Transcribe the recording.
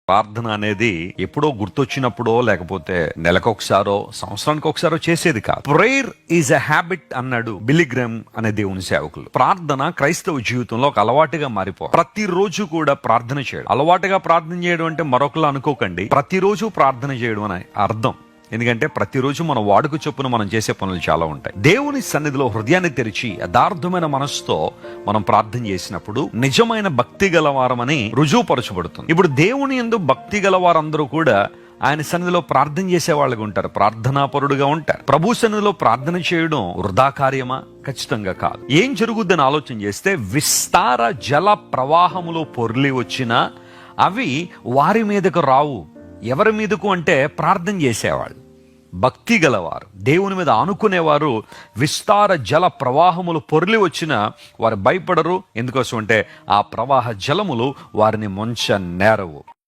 ప్రార్థన అనేది ఎప్పుడో గుర్తొచ్చినప్పుడో లేకపోతే నెలకొకసారో సంవత్సరానికి ఒకసారో చేసేది కాదు. ప్రేయర్ ఈజ్ ఎ హ్యాబిట్ అన్నాడు బిలిగ్రామ్ అనే దేవుని సేవకులు. ప్రార్థన క్రైస్తవ జీవితంలో ఒక అలవాటుగా మారిపో. ప్రతిరోజు కూడా ప్రార్థన చేయడం. అలవాటుగా ప్రార్థన చేయడం అంటే మరొకలా అనుకోకండి, ప్రతిరోజు ప్రార్థన చేయడం అని అర్థం. ఎందుకంటే ప్రతిరోజు మన వాడుక చొప్పున మనం చేసే పనులు చాలా ఉంటాయి. దేవుని సన్నిధిలో హృదయాన్ని తెరిచి యథార్థమైన మనసుతో మనం ప్రార్థన చేసినప్పుడు నిజమైన భక్తి గలవారమని రుజువుపరచబడుతుంది. ఇప్పుడు దేవుని యందు భక్తి గలవారందరూ కూడా ఆయన సన్నిధిలో ప్రార్థన చేసే వాళ్ళగా ఉంటారు, ప్రార్థనాపరుడుగా ఉంటారు. ప్రభు సన్నిధిలో ప్రార్థన చేయడం వృధా కార్యమా? ఖచ్చితంగా కాదు. ఏం జరుగుద్దని ఆలోచన చేస్తే, విస్తార జల ప్రవాహములో పొర్లి వచ్చినా అవి వారి మీదకు రావు. ఎవరి మీదకు అంటే ప్రార్థన చేసేవాళ్ళు, భక్తి గలవారు, దేవుని మీద ఆనుకునేవారు. విస్తార జల ప్రవాహములు పొర్లి వచ్చిన వారు భయపడరు. ఎందుకోసం అంటే ఆ ప్రవాహ జలములు వారిని ముంచ నేరవు.